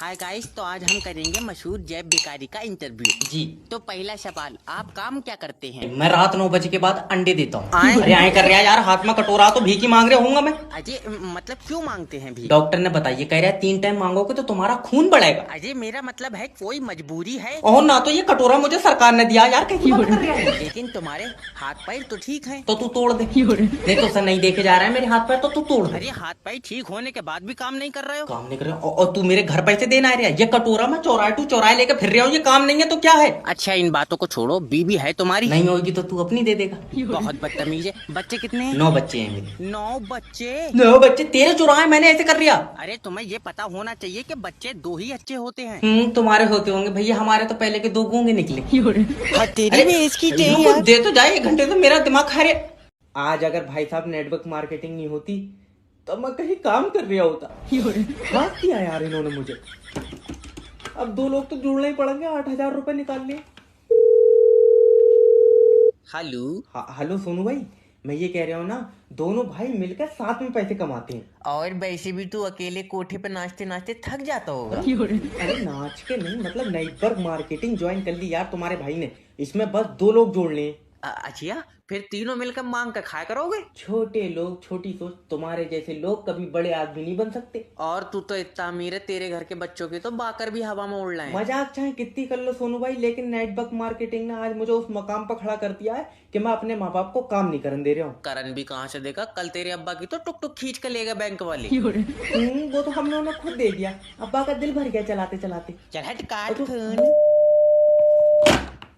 Hi guys, तो आज हम करेंगे मशहूर जैब भिखारी का इंटरव्यू। जी। तो पहला सवाल, आप काम क्या करते हैं? मैं रात 9 बजे के बाद अंडे देता हूँ। आए? अरे आए कर रहा है यार, हाथ में कटोरा तो भीख ही मांग रहे होऊंगा मैं। अजय, मतलब क्यों मांगते हैं भी? डॉक्टर ने बताइए, कह रहा है 3 टाइम मांगोगे तो तुम्हारा खून बढ़ेगा। अजय, मेरा मतलब है कोई मजबूरी है। और ना तो ये कटोरा मुझे सरकार ने दिया यार, कैसी बात कर रहा है। लेकिन तुम्हारे हाथ पैर तो ठीक हैं। तो तू तोड़ दे। नहीं तो सर नहीं देखे जा रहा है मेरे हाथ पैर, तो तू तोड़ दे। अरे हाथ पैर ठीक होने के बाद भी काम नहीं कर रहे हो? काम नहीं कर रहा और तू मेरे घर पैसे देना आ रहा है। ये कटोरा मैं चौराहे टू चौराहे लेके फिर रहा हूँ, ये काम नहीं है तो क्या है? अच्छा, इन बातों को छोड़ो, बीबी है तुम्हारी? नहीं होगी तो तू अपनी दे देगा। बहुत बदतमीज है। बच्चे कितने हैं? 9 बच्चे हैं मेरे। 9 बच्चे? 9 बच्चे तेरे चुराए मैंने ऐसे कर लिया। अरे तुम्हें ये पता होना चाहिए कि बच्चे 2 ही अच्छे होते हैं। तुम्हारे होते होंगे भैया, हमारे तो पहले के 2 गूंगे निकले। हाँ, तेरी भी इसकी टें यार। दे तो जाए, 1 घंटे तो मेरा दिमाग खा रहे। आज अगर भाई साहब नेटवर्क मार्केटिंग नहीं होती तो मैं कहीं काम कर रहा होता। बात किया यार इन्होंने मुझे। अब 2 लोग तो जुड़ना ही पड़ेंगे, 8,000 रुपए निकाल लिए। हेलो। हेलो सोनू भाई, मैं ये कह रहा हूँ ना, दोनों भाई मिलकर साथ में पैसे कमाते हैं। और वैसे भी तू अकेले कोठे पे नाचते नाचते थक जाता होगा। अरे नाच के नहीं, मतलब नेटवर्क मार्केटिंग ज्वाइन कर ली यार तुम्हारे भाई ने। इसमें बस 2 लोग जोड़ने हैं। अच्छा, फिर तीनों मिलकर मांग कर खाया करोगे? छोटे लोग, छोटी सोच। तुम्हारे जैसे लोग कभी बड़े आदमी नहीं बन सकते। और तू तो इतना अमीर है, तेरे घर के बच्चों के तो बाकर भी हवा में उड़ रहे हैं। मजाक चाहे कितनी कर लो सोनू भाई, लेकिन नेटवर्क मार्केटिंग ने आज मुझे उस मकाम पर खड़ा कर दिया है कि मैं अपने माँ बाप को काम नहीं करने दे रहा हूँ। करण भी कहाँ से देगा? कल तेरे अब्बा की तो टुक टुक खींच कर लेगा बैंक वाले। वो तो हम लोगों ने खुद दे दिया। अब्बा का दिल भर गया चलाते चलाते। चल हट, काट फोन।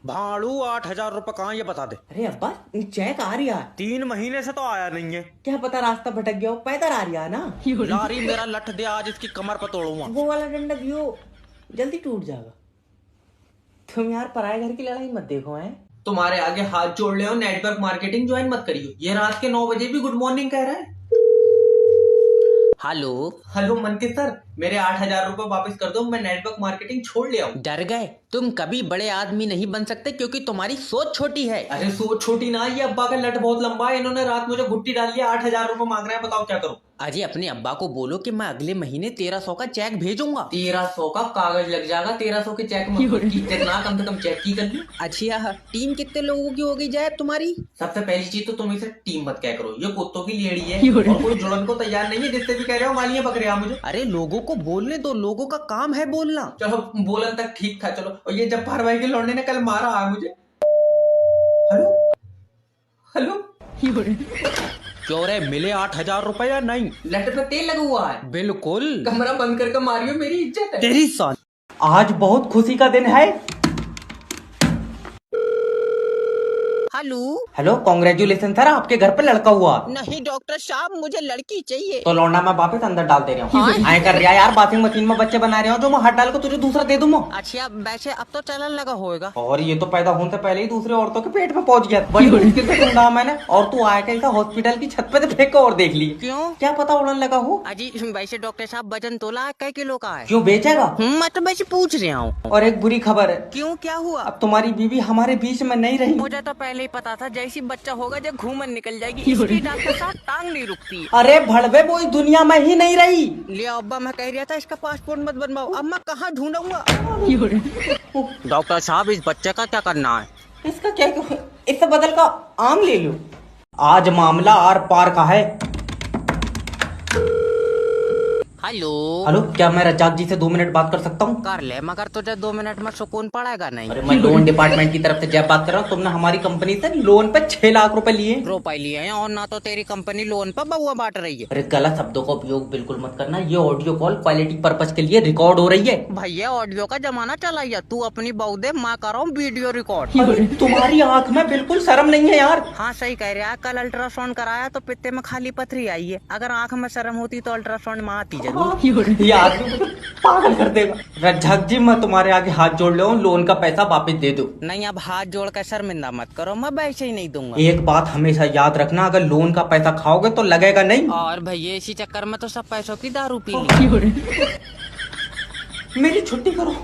भाड़ू 8,000 रुपए कहाँ, ये बता दे। अरे अब्बा चेक आ रही है। 3 महीने से तो आया नहीं है। क्या पता रास्ता भटक गया हो, पैदल आ रही है ना। लारी मेरा लठ दे, आज इसकी कमर पर तोड़ूंगा। वो वाला डंडा दियो, जल्दी टूट जाएगा। तुम यार पराये घर की लड़ाई मत देखो हैं। तुम्हारे आगे हाथ जोड़ ले, नेटवर्क मार्केटिंग ज्वाइन मत करियो। ये रात के 9 बजे भी गुड मॉर्निंग कह रहा है। हेलो। हेलो मनकित सर, मेरे 8,000 रुपए वापस कर दो, मैं नेटवर्क मार्केटिंग छोड़ लिया हूँ। डर गए? तुम कभी बड़े आदमी नहीं बन सकते क्योंकि तुम्हारी सोच छोटी है। अरे सोच छोटी ना, ये अब्बा का लट बहुत लंबा है। इन्होंने रात मुझे गुट्टी डाल दिया, 8,000 रुपए मांग रहे हैं, बताओ क्या करूं। अजय, अपने अब्बा को बोलो कि मैं अगले महीने 1300 का चेक भेजूंगा। 1300 का कागज लग जाएगा, 1300 के चेक में कितना कम से कम चेक की कर ली। अच्छा, टीम कितने लोगों की होगी जैब तुम्हारी? सबसे पहली चीज तो तुम इसे टीम मत क्या करो, ये कुत्तों की लेड़ी है और कोई जुड़न को तैयार नहीं है। जिससे भी कह रहे हो गालियां बक रहे हो मुझे। अरे लोगों को बोलने दो, लोगों का काम है बोलना। चलो बोलन तक ठीक था, चलो। और ये जब्बार भाई के लौंडे ने कल मारा है मुझे। हेलो हेलो, क्यों रे, मिले 8,000 रुपए या नहीं? लट पे तेल लगा हुआ है। बिल्कुल। कमरा बंद करके मारियो, मेरी इज्जत है। तेरी साल। आज बहुत खुशी का दिन है। हेलो। हेलो, कांग्रेचुलेशन सर, आपके घर पे लड़का हुआ। नहीं डॉक्टर साहब, मुझे लड़की चाहिए। तो लौंडा मैं वापस अंदर डाल दे रहा हूँ। आए कर रहा यार, वॉशिंग मशीन में बच्चे बना रहे हो, जो मैं हाथ डाल को तुझे दूसरा दे दूँ। अच्छा, वैसे अब तो चलन लगा होएगा। और ये तो पैदा होने से पहले ही दूसरे औरतों के पेट में पहुंच गया। बड़ी मुश्किल से ढूंढा मैंने, और तू आया कैसा हॉस्पिटल की छत पे से फेंक और देख ली। क्यों? क्या पता उड़न लगा हो। अजी वैसे डॉक्टर साहब, वजन तोला कै किलो का है? क्यों बेचेगा? मैं तो वैसे पूछ रहा हूँ। और एक बुरी खबर है। क्यों, क्या हुआ? अब तुम्हारी बीवी हमारे बीच में नहीं रही। मुझे तो पहले ही पता था, जैसी बच्चा होगा जब घूमन निकल जाएगी। इसकी डॉक्टर साहब टांग नहीं रुकती। अरे भड़वे, वो इस दुनिया में ही नहीं रही। लिया अब्बा, मैं कह रहा था इसका पासपोर्ट मत बनवाओ। अब मैं कहाँ ढूंढूंगा? डॉक्टर साहब, इस बच्चे का क्या करना है? इसका क्या, इससे बदल का आम ले लो। आज मामला आर पार का है। हेलो। हेलो, क्या मैं रज्जाक जी से 2 मिनट बात कर सकता हूँ? कर ले, मगर तुझे 2 मिनट में सुकून पड़ेगा नहीं। अरे मैं लोन डिपार्टमेंट की तरफ से जब बात कर रहा हूँ। तुमने हमारी कंपनी से लोन पे 6 लाख रुपए लिए। रुपए लिए हैं, और ना तो तेरी कंपनी लोन पर बउआ बांट रही है। अरे गलत शब्दों का उपयोग बिल्कुल मत करना। ये ऑडियो कॉल क्वालिटी पर्पज के लिए रिकॉर्ड हो रही है। भैया, ऑडियो का जमाना चला है। तू अपनी बहू दे, मैं कर रहा हूँ वीडियो रिकॉर्ड। अरे तुम्हारी आंख में बिल्कुल शर्म नहीं है यार। हाँ सही कह रहा है। कल अल्ट्रासाउंड कराया तो पित्ते में खाली पथरी आई है। अगर आंख में शर्म होती तो अल्ट्रासाउंड में आती जरूर। ये आदमी मुझे पागल कर देगा। रज्जाक जी, मैं तुम्हारे आगे हाथ जोड़ ले, लोन का पैसा वापस दे दो। नहीं, अब हाथ जोड़ कर शर्मिंदा मत करो, मैं वैसे ही नहीं दूंगा। एक बात हमेशा याद रखना, अगर लोन का पैसा खाओगे तो लगेगा नहीं। और भैया, इसी चक्कर में तो सब पैसों की दारू पी ली। मेरी छुट्टी करो।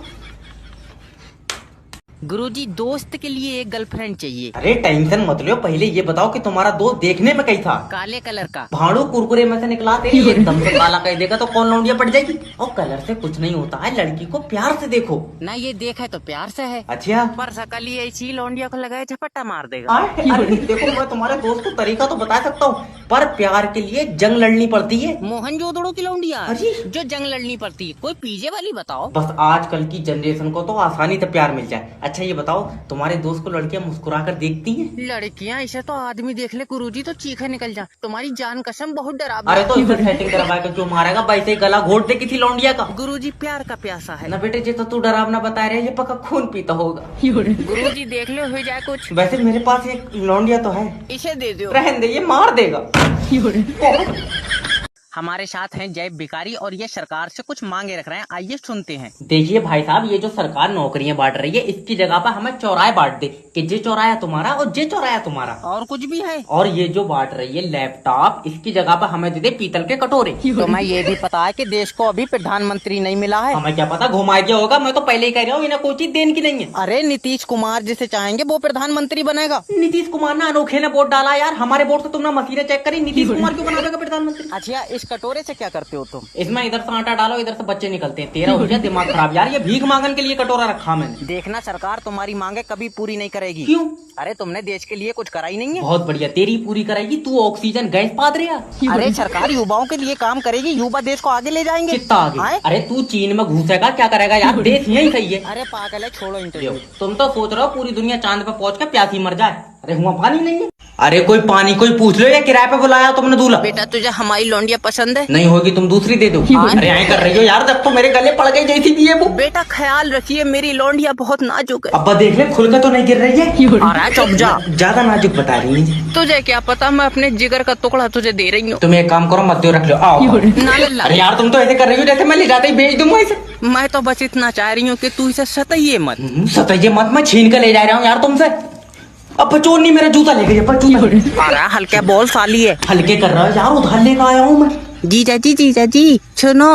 गुरुजी दोस्त के लिए एक गर्लफ्रेंड चाहिए। अरे टेंशन मत लो, पहले ये बताओ कि तुम्हारा दोस्त देखने में कैसा? काले कलर का। भाड़ू कुरकुरे में से निकला तेरी, एकदम से काला कह देगा तो कौन लौंडिया पड़ जाएगी। और कलर से कुछ नहीं होता है, लड़की को प्यार से देखो। ना ये देखा है तो प्यार से है, अच्छा पर सकली ऐसी लौंडिया को लगाए झपट्टा मार देगा। अरे देखो, मैं तुम्हारे दोस्त को तरीका तो बता सकता हूँ, पर प्यार के लिए जंग लड़नी पड़ती है। मोहनजोदड़ो की लौंडिया अरे! जो जंग लड़नी पड़ती है, कोई पीछे वाली बताओ। बस आजकल की जनरेशन को तो आसानी से प्यार मिल जाए। अच्छा ये बताओ, तुम्हारे दोस्त को लड़कियां मुस्कुरा कर देखती हैं? लड़कियां ऐसे तो आदमी देख ले गुरुजी तो चीखे निकल जा। तुम्हारी जान कसम बहुत डरावनी। अरे तो इसे सेटिंग करवा के क्यों मारेगा? वैसे ही गला घोट दे किसी लौंडिया का। गुरुजी प्यार का प्यासा है ना बेटे, ये तो तू डरावना बता रहे, ये पक्का खून पीता होगा। गुरुजी देख लो हो जाए कुछ। वैसे मेरे पास एक लौंडिया तो है, इसे दे दो। रहने दे, ये मार देगा। हमारे साथ हैं जय भिखारी और ये सरकार से कुछ मांगे रख रहे हैं, आइए सुनते हैं। देखिए भाई साहब, ये जो सरकार नौकरियां बांट रही है, इसकी जगह पर हमें चौराहे बांट दे कि जे चौराया तुम्हारा और जे चौराया तुम्हारा। और कुछ भी है? और ये जो बांट रही है लैपटॉप, इसकी जगह पर हमें दे दे पीतल के कटोरे। तो मैं ये भी पता है कि देश को अभी प्रधानमंत्री नहीं मिला है। हमें क्या पता, घुमा गया होगा। मैं तो पहले ही कह रहा हूँ, इन्हें कोई चीज देने की नहीं है। अरे नीतीश कुमार जिसे चाहेंगे वो प्रधानमंत्री बनेगा। नीतीश कुमार ने अनोखे ने वोट डाला यार, हमारे वोट से तुमने मशीनें चेक करी, नीतीश कुमार क्यों बना देगा प्रधानमंत्री? अच्छा इस कटोरे से क्या करते हो तुम? इसमें इधर से आटा डालो, इधर से बच्चे निकलते हैं। तेरा हो गया दिमाग खराब यार, ये भीख मांगन के लिए कटोरा रखा मैंने। देखना सरकार तुम्हारी मांगे कभी पूरी नहीं करेगी। क्यों? अरे तुमने देश के लिए कुछ करा ही नहीं है। बहुत बढ़िया, तेरी पूरी कराएगी। तू ऑक्सीजन गैस पाद रहा। अरे सरकार युवाओं के लिए काम करेगी, युवा देश को आगे ले जाएंगे। कितना आगे? आए? अरे तू चीन में घुसेगा, क्या करेगा यार? देश यही सही है। अरे पागल है, छोड़ो इंटरव्यू। तुम तो सोच रहे हो पूरी दुनिया चांद पे पहुंच कर प्यासी मर जाए। अरे हुआ पानी नहीं है। अरे कोई पानी कोई पूछ लो, या किराए पे बुलाया तुमने दूल्हा? बेटा तुझे हमारी लौंडिया पसंद है? नहीं होगी, तुम दूसरी दे दो। अरे ऐ कर रही हो यार, जब तो मेरे गले पड़ गई जैसी भी है वो। बेटा ख्याल रखिए, मेरी लौंडिया बहुत नाजुक है। अब्बा देख ले, खुल कर तो नहीं गिर रही है। अरे चुप जा, ज्यादा नाजुक बता रही है। तुझे क्या पता, मैं अपने जिगर का टुकड़ा तुझे दे रही हूँ। तुम एक काम करो, मत दो, रख लो। आओ। ना लल्ला, अरे यार तुम तो ऐसे कर रही हो जैसे मैं ले जाते ही बेच दूंगा इसे। मैं तो बस इतना चाह रही हूँ कि तू इसे सताइए मत। सताइए मत, मैं छीन कर ले जा रहा हूँ यार तुमसे। अब बचोर नहीं, मेरा जूता ले गई। जूता अरे हल्का बोल साली है। हल्के कर रहा है यार, उधार लेकर आया हूँ मैं। जीजा जी सुनो,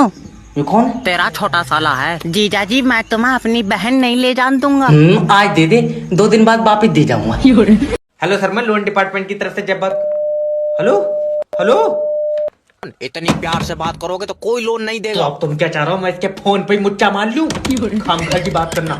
ये कौन है? तेरा छोटा साला है। जीजा जी मैं तुम्हें अपनी बहन नहीं ले जान दूंगा। आज दे दे, 2 दिन बाद वापिस दे जाऊंगा। हेलो सर, मैं लोन डिपार्टमेंट की तरफ से जब बात। हेलो हेलो, इतनी प्यार से बात करोगे तो कोई लोन नहीं तो देगा। अब तुम क्या चाह रहे हो, मैं इसके फोन पे ही मुच्चा मार लूं? खामखा की बात करना।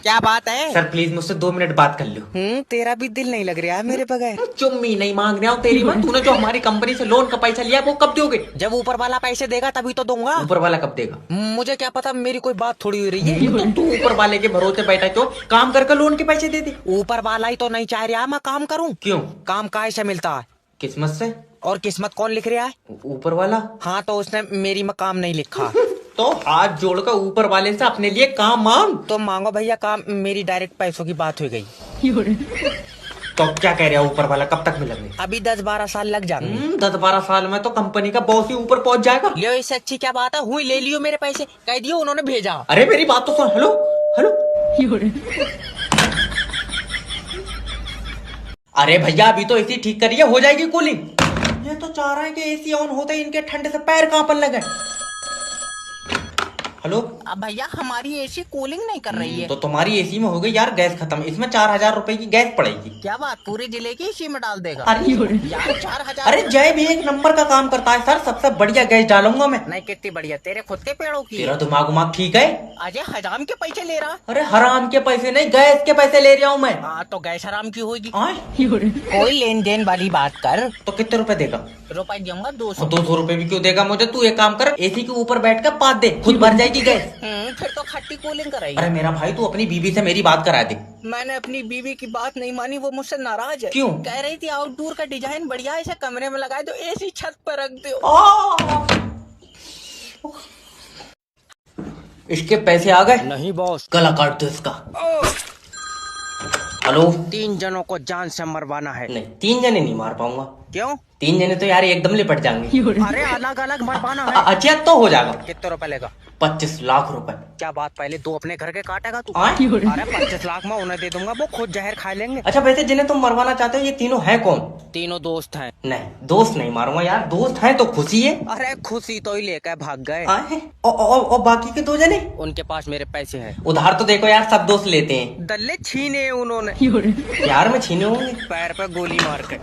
क्या बात है? सर प्लीज मुझसे 2 मिनट बात कर लो। तेरा भी दिल नहीं लग रहा है मेरे बगैर। चुम्मी नहीं मांग रहा हूँ तेरी मैं। तूने जो हमारी कंपनी से लोन का पैसा लिया वो कब दोगे? जब ऊपर वाला पैसे देगा तभी तो दूंगा। ऊपर वाला कब देगा? मुझे क्या पता, मेरी कोई बात थोड़ी हो रही है। तो तू ऊपर वाले के भरोसे बैठा, क्यों काम करके लोन के पैसे दे दे। ऊपर वाला ही तो नहीं चाह रहा मैं काम करूं। क्यों? काम काहे से मिलता है? किस्मत से। और किस्मत कौन लिख रहा है? ऊपर वाला। हाँ तो उसने मेरी में काम नहीं लिखा। तो हाथ जोड़कर ऊपर वाले से अपने लिए काम मांग। तो मांगो भैया काम, मेरी डायरेक्ट पैसों की बात हो गई। तो क्या कह रहा है ऊपर वाला, कब तक मिलेंगे? अभी 10-12 साल लग जाएंगे। 10-12 साल में तो कंपनी का बॉस ही ऊपर पहुंच जाएगा। लियो, इससे अच्छी क्या बात है, हुई ले लियो मेरे पैसे, कह दियो उन्होंने भेजा। अरे मेरी बात तो सुन। हेलो हेलो, अरे भैया अभी तो एसी ठीक करिए, हो जाएगी कूलिंग। ये तो चाह रहे हैं कि एसी ऑन होते ही इनके ठंडे से पैर कांपने लगे। हेलो, अब भैया हमारी एसी कूलिंग नहीं कर रही है। तो तुम्हारी एसी में हो गई यार गैस खत्म, इसमें 4000 रुपए की गैस पड़ेगी। क्या बात, पूरे जिले की एसी में डाल देगा? अरे यार 4000। अरे जय भी एक नंबर का काम करता है सर, सबसे बढ़िया गैस डालूंगा मैं। नहीं कितनी बढ़िया, तेरे खुद के पेड़ों की। तेरा दिमाग उमाग ठीक है? अजय हजाम के पैसे ले रहा। अरे हराम के पैसे नहीं, गैस के पैसे ले रहा हूँ मैं। हाँ तो गैस हराम की होगी। कोई लेन देन वाली बात कर। तो कितने रुपए देगा? रुपए दूंगा 200। 200 रुपए भी क्यों देगा मुझे? तू एक काम कर, एसी के ऊपर बैठ कर पाद दे, खुद भर जाएगी गैस। फिर तो खट्टी कूलिंग कराई। अरे मेरा भाई तू अपनी बीबी से मेरी बात करा दे। मैंने अपनी बीवी की बात नहीं मानी, वो मुझसे नाराज है। क्यों? कह रही थी आउटडोर का डिजाइन बढ़िया है, इसे कमरे में लगाए दो, एसी छत पर रख दो। इसके पैसे आ गए? नहीं बॉस। गला काट दो इसका। हेलो, 3 जनों को जान से मरवाना है। नहीं 3 जने नहीं मार पाऊंगा। क्यों? 3 जने तो यार एकदम लिपट जाएंगे। अरे अलग अलग मरवाना है। अच्छा तो हो जाएगा। कितने रुपए लेगा? 25 लाख रुपए। क्या बात, पहले 2 अपने घर के काटेगा तू? आए? अरे 25 लाख में उन्हें दे दूंगा, वो खुद जहर खा लेंगे। अच्छा वैसे जिन्हें तुम मरवाना चाहते हो ये तीनों है कौन? तीनों दोस्त हैं। नहीं दोस्त नहीं मारूंगा यार, दोस्त है तो खुशी है। अरे खुशी तो ही लेकर भाग गए। आए? और बाकी के 2 जने? उनके पास मेरे पैसे हैं। उधार तो देखो यार, सब दोस्त लेते हैं। दल्ले छीने उन्होंने। प्यार में छीने होंगे। पैर पे गोली मार कर।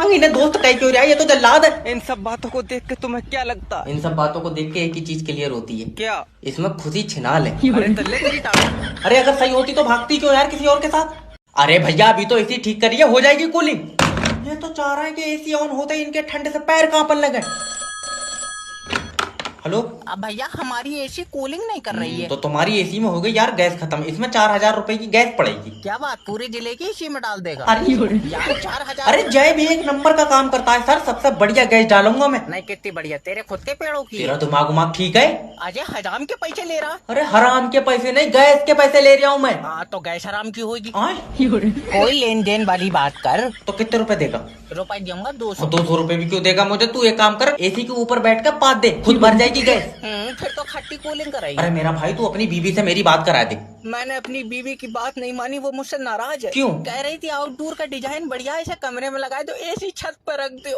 इन्हें दोस्त कह क्यों रहा है, ये तो जल्लाद है। इन सब बातों को देख के तुम्हें क्या लगता? इन सब बातों को देख के एक ही चीज क्लियर होती है, क्या? इसमें खुशी छिनाल है। अरे दल्ले तेरी टांग। अरे अगर सही होती तो भागती क्यों यार किसी और के साथ? अरे भैया अभी तो एसी ठीक करिए, हो जाएगी कूलिंग। ये तो चाह रहा है कि एसी ऑन होते ही इनके ठंडे से पैर कांपने लगे। हेलो। अब भैया हमारी एसी कूलिंग नहीं कर रही है। तो तुम्हारी एसी में हो गई यार गैस खत्म, इसमें 4000 रुपए की गैस पड़ेगी। क्या बात, पूरे जिले की एसी में डाल देगा? अरे यार 4000। अरे जय भी एक नंबर का काम करता है सर, सबसे बढ़िया गैस डालूंगा मैं। नहीं कितनी बढ़िया, तेरे खुद के पेड़ों की। तेरा दिमाग उमाग ठीक है? अजय हजाम के पैसे ले रहा। अरे हराम के पैसे नहीं, गैस के पैसे ले रहा हूँ मैं। हाँ तो गैस हराम की होगी। आए? कोई लेन देन वाली बात कर। तो कितने रुपए देगा? रुपए दूंगा 200। 200 रुपए भी क्यों देगा मुझे? तू एक काम कर, एसी के ऊपर बैठ कर पाद दे, खुद भर जाएगी गैस। फिर तो खट्टी कूलिंग कराई। अरे मेरा भाई तू अपनी बीवी से मेरी बात करा दे। मैंने अपनी बीवी की बात नहीं मानी, वो मुझसे नाराज है। क्यों? कह रही थी आउटडोर का डिजाइन बढ़िया है, इसे कमरे में लगाए दो, एसी छत पर रख दो।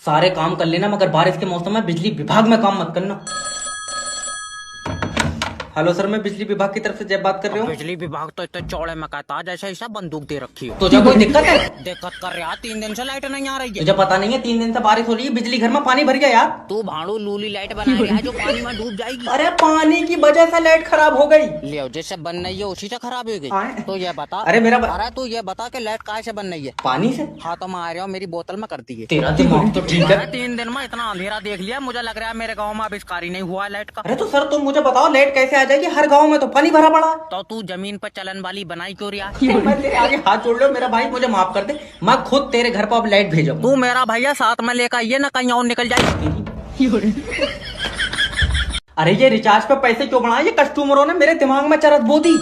सारे काम कर लेना मगर बारिश के मौसम में बिजली विभाग में काम मत करना। हेलो सर, मैं बिजली विभाग की तरफ से जय बात कर रहा हूँ। बिजली विभाग तो इतने चौड़े में कहता जैसे ऐसा बंदूक दे रखी हो। तुझे कोई दिक्कत है? दिक्कत कर रहा, 3 दिन से लाइट नहीं आ रही है। तुझे पता नहीं है 3 दिन से बारिश हो रही है, बिजली घर में पानी भर गया यार। तू भाड़ू लूली लाइट बना रहा है जो पानी में डूब जाएगी। अरे पानी की वजह से लाइट खराब हो गई। ले जैसे बन रही है उसी से खराब हो गई। तो ये बता। अरे मेरा अरे तू ये बता कि लाइट कहाँ से बन रही है? पानी से। हाँ तो मैं आ रहा हूँ, मेरी बोतल में करती है। तेरा दिमाग तो ठीक है। 3 दिन में इतना अंधेरा देख लिया, मुझे लग रहा है मेरे गाँव में आविष्कार ही नहीं हुआ लाइट का। अरे तो सर तुम मुझे बताओ लाइट कैसे आ जाएगी, हर गाँव में तो पानी भरा पड़ा। तो तू जमीन पर चलन वाली बनाई क्यों रहा? मैं तेरे आगे हाथ जोड़ लो मेरा भाई, मुझे माफ कर दे, मैं खुद तेरे घर पर अब लाइट भेजूंगा। तू मेरा भैया साथ में लेकर आइए ना, कहीं और निकल जाए। अरे ये रिचार्ज पे पैसे क्यों बढ़ाए, ये कस्टमरों ने मेरे दिमाग में चरत बो दी।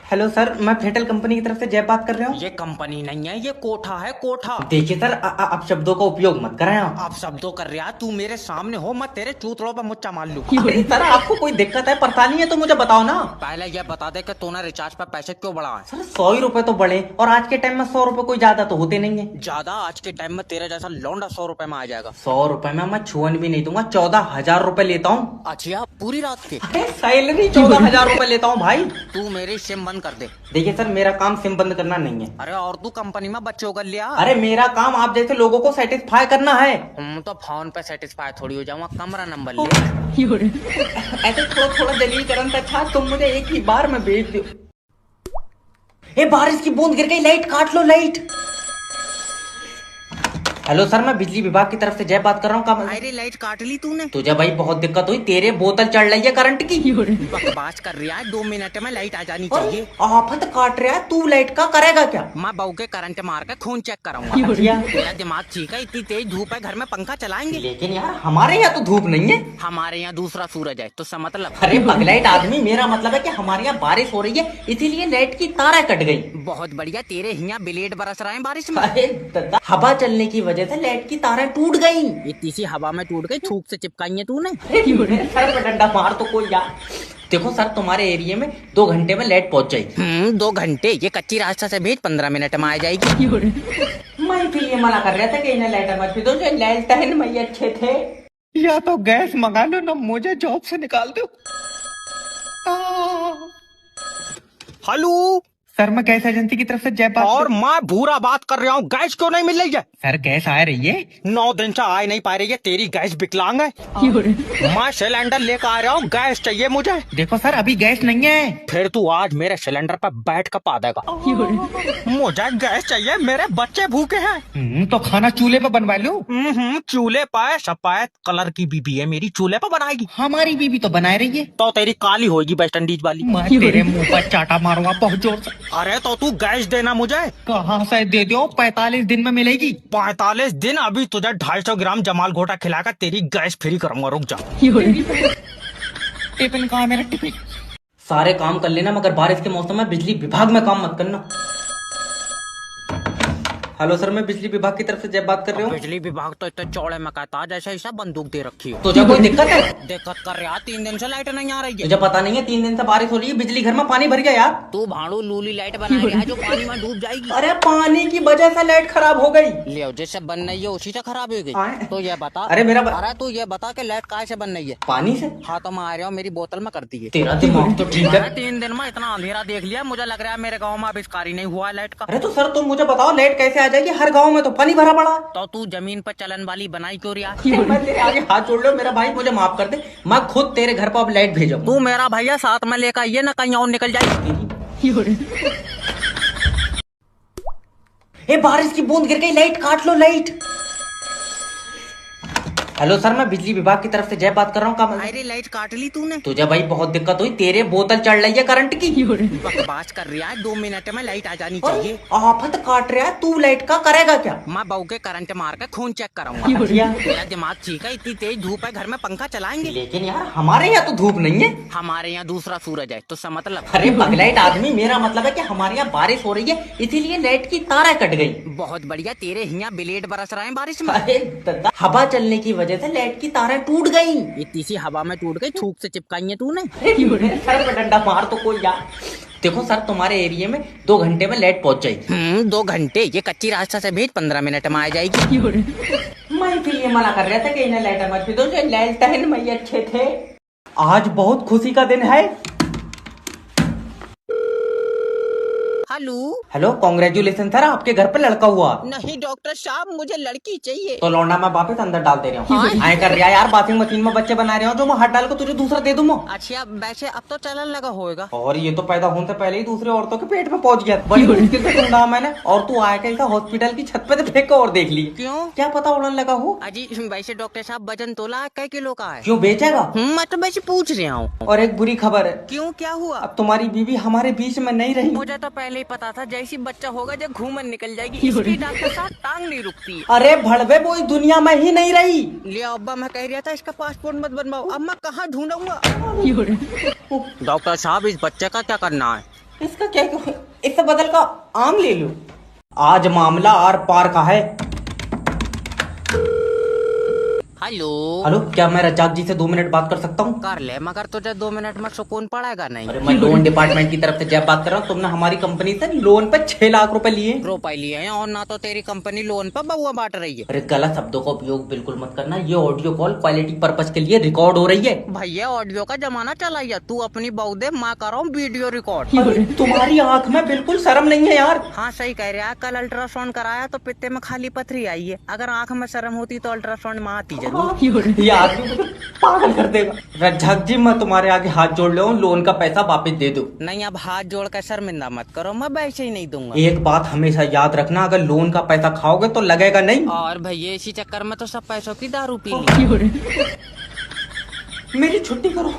हेलो सर, मैं फेटल कंपनी की तरफ से जय बात कर रहा हूँ। ये कंपनी नहीं है, ये कोठा है, कोठा। देखिए सर आप शब्दों का उपयोग मत करें आप शब्दों कर रहा, तू मेरे सामने हो, मैं तेरे चूतड़ों पर मुच्चा मार लूं। अरे सर आपको कोई दिक्कत है, परेशानी है तो मुझे बताओ ना। पहले ये बता दे कि तूने रिचार्ज पर पैसे क्यों बढ़ाए? सर 100 ही रुपए तो बढ़े, और आज के टाइम में 100 रुपए कोई ज्यादा तो होते नहीं है। ज्यादा? आज के टाइम में तेरे जैसा लौंडा 100 रुपए में आ जाएगा। 100 रुपए में मैं छुअन भी नहीं दूंगा, 14,000 रुपए लेता हूँ। अच्छा, पूरी रात के? अरे सैलरी 14,000 रुपए लेता हूँ भाई। तू मेरी सिम बंद कर दे। देखिए सर मेरा काम सिम बंद करना नहीं है। अरे और तू कंपनी में बच्चों कर लिया? अरे मेरा काम आप जैसे लोगों को सेटिस्फाई करना है। तो फोन पे सेटिस्फाई थोड़ी हो जाऊंगा, कमरा नंबर ले। ऐसे थोड़ा थोड़ा दलीलीकरण अच्छा, तुम मुझे एक ही बार में भेज दो। ए बारिश की बूंद गिर गई, लाइट काट लो लाइट। हेलो सर, मैं बिजली विभाग की तरफ से जय बात कर रहा हूँ। अरे लाइट काट ली तूने? तुझे भाई बहुत दिक्कत हुई, तेरे बोतल चढ़ रही है करंट की। बकवास कर रहा है, 2 मिनट में लाइट आ जानी चाहिए। आफत काट रहा है तू, लाइट का करेगा क्या? मैं बहू के करंट मार के खून चेक कराऊंगा। तेरा दिमाग ठीक है? इतनी तेज धूप है, घर में पंखा चलाएंगे? लेकिन यार हमारे यहाँ तो धूप नहीं है। हमारे यहाँ दूसरा सूरज है, तो सब मतलब। अरे पगलाइट आदमी, मेरा मतलब है कि हमारे यहाँ बारिश हो रही है, इसीलिए लाइट की तारें कट गई। बहुत बढ़िया, तेरे यहाँ ब्लेड बरस रहे हैं बारिश में। अरे दादा, हवा चलने की वजह से लाइट की तारें टूट गई। इतनी सी हवा में टूट गई, थूक से चिपकाई है तूने? मेरे सर पे डंडा मार तो कोई यार। देखो सर, तुम्हारे एरिया में 2 घंटे में लाइट पहुंच जाएगी। 2 घंटे? ये कच्ची रास्ता से भेज, 15 मिनट में आ जाएगी। मैं इसीलिए मना कर रहा था कि इन्हें लाइटर मत खरीदो, जो लालटेन में अच्छे थे। या तो गैस मंगा लो ना, मुझे जॉब से निकाल दो। हेलो सर, मैं गैस एजेंसी की तरफ से जय बात और मैं भूरा बात कर रहा हूँ। गैस क्यों नहीं मिल रही है? सर गैस आ रही है। 9 दिन से आ नहीं पा रही है, तेरी गैस विकलांग है। मैं सिलेंडर लेकर आ रहा हूँ, गैस चाहिए मुझे। देखो सर, अभी गैस नहीं है। फिर तू आज मेरे सिलेंडर पर बैठ कर पा देगा। मुझे गैस चाहिए, मेरे बच्चे भूखे हैं। तो खाना चूल्हे पे बनवा लो। चूल्हे पर सफेद कलर की बीबी है मेरी, चूल्हे पर बनाएगी। हमारी बीबी तो बना रही है। तो तेरी काली होगी वेस्ट इंडीज वाली। मैं तेरे मुंह पर चाटा मारूंगा बहुत जोर से। अरे तो तू गैस देना मुझे। कहाँ से दे दो, 45 दिन में मिलेगी। 45 दिन? अभी तुझे 250 ग्राम जमाल घोटा खिलाकर तेरी गैस फ्री करूंगा, रुक जा। टिफिन कहाँ है मेरा टिफिन? सारे काम कर लेना मगर बारिश के मौसम में बिजली विभाग में काम मत करना। हेलो सर, मैं बिजली विभाग की तरफ से जय बात कर रहा हूँ। बिजली विभाग तो इतने चौड़े में कहता है जैसे ऐसा बंदूक दे रखी हो। तुझे कोई दिक्कत है? दिक्कत कर रहा, 3 दिन से लाइट नहीं आ रही है। तुझे पता नहीं है 3 दिन से बारिश हो रही है, बिजली घर में पानी भर गया यार। तू भाड़ू लूली लाइट बना रहा है जो पानी में डूब जाएगी। अरे पानी की वजह से लाइट खराब हो गई। ले जैसे बन रही है उसी से खराब हो गई। तो ये बता, अरे तू ये बता कि लाइट कहाँ से बन रही है? पानी से। हाँ तो मैं आ रहा हूँ, मेरी बोतल में करती है। तेरा दिमाग तो ठीक है। 3 दिन में इतना अंधेरा देख लिया, मुझे लग रहा है मेरे गाँव में आविष्कार ही नहीं हुआ है लाइट का। अरे तो सर तुम मुझे बताओ लाइट कैसे आ जाएगी? हर गाँव में तो पानी भरा पड़ा है। तो तू जमीन पर चलन वाली बनाई क्यों रिया? मैं तेरे आगे हाथ जोड़ लो मेरा भाई, मुझे माफ कर दे। मैं खुद तेरे घर पर अब लाइट भेजूंगा। तू मेरा भैया साथ में लेकर ये ना कहीं और निकल जाए। ए बारिश की बूंद गिर गई, लाइट काट लो लाइट। हेलो सर, मैं बिजली विभाग की तरफ से जय बात कर रहा हूँ। अरे लाइट काट ली तूने? तुझे भाई बहुत दिक्कत हुई, तेरे बोतल चढ़ रही है करंट की। बकवास कर रहा है, 2 मिनट में लाइट आ जानी चाहिए। आफत काट रहा है, तू लाइट का करेगा क्या? मैं बहू के करंट मार के खून चेक कराऊंगा। तेरा दिमाग ठीक है? इतनी तेज धूप है, घर में पंखा चलाएंगे? लेकिन यार हमारे यहाँ तो धूप नहीं है। हमारे यहाँ दूसरा सूरज है, तो सा मतलब। अरे पगलाइट आदमी, मेरा मतलब है कि हमारे यहाँ बारिश हो रही है, इसीलिए लाइट की तारें कट गई। बहुत बढ़िया, तेरे यहाँ ब्लेड बरस रहे हैं बारिश में। अरे दादा, हवा चलने की वजह से लाइट की तारें टूट गई। इतनी सी हवा में टूट गई, थूक से चिपकाई है तूने? सर पे डंडा मार तो कोई यार। देखो सर, तुम्हारे एरिया में 2 घंटे में लाइट पहुंच जाएगी। 2 घंटे? ये कच्ची रास्ता से भेज, 15 मिनट में आ जाएगी। मैं इसीलिए मना कर रहा था कि इन्हें लाइट मत भेजो, लालटेन में ही अच्छे थे। आज बहुत खुशी का दिन है। हेलो, कॉन्ग्रेचुलेशन सर, आपके घर पे लड़का हुआ। नहीं डॉक्टर साहब, मुझे लड़की चाहिए। तो लौंडा मैं वापस अंदर डाल दे रहा हूँ। आए कर रहा यार, वॉशिंग मशीन में बच्चे बना रहे हो जो मैं हट डाल को तुझे दूसरा दे दूँ। अच्छा वैसे अब तो चलन लगा होएगा। और ये तो पैदा होने से पहले ही दूसरे औरतों के पेट में पहुंच गया। बड़ी मुश्किल से ढूंढा मैंने, और तू आया कैसा हॉस्पिटल की छत पे से फेंक और देख ली। क्यों? क्या पता उड़न लगा हो। अजी वैसे डॉक्टर साहब वजन तोला कै किलो का है? क्यों बेचेगा? मैं तो वैसे पूछ रहा हूँ। और एक बुरी खबर है। क्यों, क्या हुआ? अब तुम्हारी बीवी हमारे बीच में नहीं रही। मुझे तो पहले ही पता था, जैसी बच्चा होगा जब घूमन निकल जाएगी। इसकी डॉक्टर साहब टांग नहीं रुकती। अरे भड़वे, वो इस दुनिया में ही नहीं रही। लिया अब्बा, मैं कह रहा था इसका पासपोर्ट मत बनवाओ। अब मैं कहाँ ढूंढूंगा? डॉक्टर साहब इस बच्चे का क्या करना है? इसका क्या, इससे बदल का आम ले लो। आज मामला आर पार का है। हेलो हेलो, क्या मैं रज्जाक जी से 2 मिनट बात कर सकता हूँ? कर ले, मगर तुझे 2 मिनट में सुकून पड़ेगा नहीं। अरे मैं लोन डिपार्टमेंट की तरफ से जब बात कर रहा हूँ। तुमने हमारी कंपनी से लोन पे 6 लाख रुपए लिए। रुपए लिए हैं, और ना तो तेरी कंपनी लोन पर बउआ बांट रही है। अरे गलत शब्दों का उपयोग बिल्कुल मत करना। ये ऑडियो कॉल क्वालिटी पर्पज के लिए रिकॉर्ड हो रही है। भैया ऑडियो का जमाना चला है, तू अपनी बहू दे, मैं कर रहा हूँ वीडियो रिकॉर्ड। तुम्हारी आंख में बिल्कुल शर्म नहीं है यार। हाँ सही कह रहा है, कल अल्ट्रासाउंड कराया तो पित्ते में खाली पथरी आई है। अगर आंख में शर्म होती तो अल्ट्रासाउंड में आती जरूर। ये आदमी मुझे पागल कर देगा। रज्जाक जी, मैं तुम्हारे आगे हाथ जोड़ ले, लोन का पैसा वापस दे दो। नहीं, अब हाथ जोड़ कर शर्मिंदा मत करो, मैं वैसे ही नहीं दूंगा। एक बात हमेशा याद रखना, अगर लोन का पैसा खाओगे तो लगेगा नहीं। और भैया इसी चक्कर में तो सब पैसों की दारू पी ली। मेरी छुट्टी करो।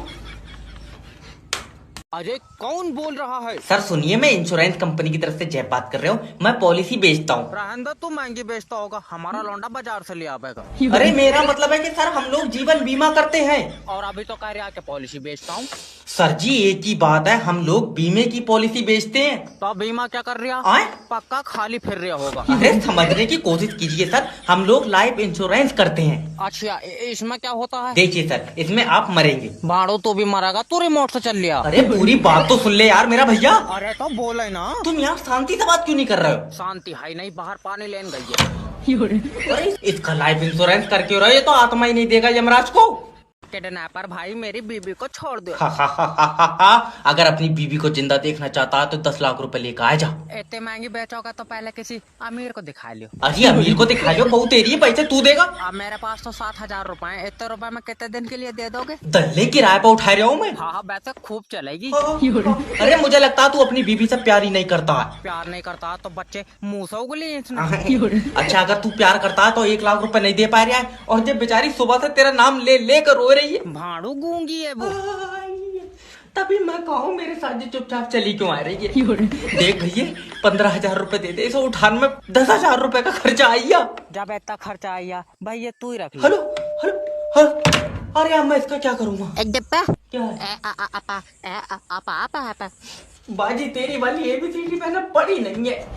अरे कौन बोल रहा है? सर सुनिए, मैं इंश्योरेंस कंपनी की तरफ से जय बात कर रहा हूँ। मैं पॉलिसी बेचता हूँ। रहन दो, तू महंगी बेचता होगा, हमारा लौंडा बाजार से ले आवेगा। अरे मेरा मतलब है कि सर हम लोग जीवन बीमा करते हैं। और अभी तो कह रहा है कि पॉलिसी बेचता हूँ। सर जी एक ही बात है, हम लोग बीमे की पॉलिसी बेचते हैं। तो बीमा क्या कर रहा? आए? पक्का खाली फिर रहा होगा। अरे समझने की कोशिश कीजिए सर, हम लोग लाइफ इंश्योरेंस करते हैं। अच्छा इसमें क्या होता है? देखिए सर, इसमें आप मरेंगे। भाड़ो तो भी मरेगा, तू रिमोट से चल लिया। अरे पूरी बात तो सुन ले यार मेरा भैया। अरे तो बोले ना। तुम यार शांति से बात क्यों नहीं कर रहे हो? शांति है नहीं, बाहर पानी लेन गई है। अरे इसका लाइफ इंश्योरेंस करके हो रहा है, ये तो आत्मा ही नहीं देगा यमराज को। किडनैपर भाई मेरी बीबी को छोड़ दो। अगर अपनी बीबी को जिंदा देखना चाहता है तो 10 लाख रुपए लेकर आ जा। इतने महंगी बेचोगा तो पहले किसी अमीर को दिखा लियो। अरे अमीर को दिखा लो, बहुत तेरी है, पैसे तू देगा। अब मेरे पास तो 7,000 रुपए हैं, इतने रुपए में कितने दिन के लिए दे दोगे? दल्ले किराए पर उठा रहा हूँ मैं। हाँ वैसे खूब चलेगी। अरे मुझे लगता है तू अपनी बीबी से प्यार ही नहीं करता है। प्यार नहीं करता तो बच्चे मुंह से उगली इसने। अच्छा अगर तू प्यार करता है तो 1 लाख रुपए नहीं दे पा रहा है, और जब बेचारी सुबह से तेरा नाम ले लेकर रो रही है। भाड़ू गूंगी है वो। तभी मैं कहूँ मेरे साथ जो चुपचाप चली क्यों आ रही है। देख भैया 15,000 रुपए दे दे, इसे उठाने में 10,000 रुपए का खर्चा आइया। जब इतना खर्चा आया भैया तू ही रख ले। हेलो हेलो हाँ। अरे अब मैं इसका क्या करूँगा? एक डब्बा क्या है? बाजी तेरी वाली ABCD मैंने पढ़ी नहीं है।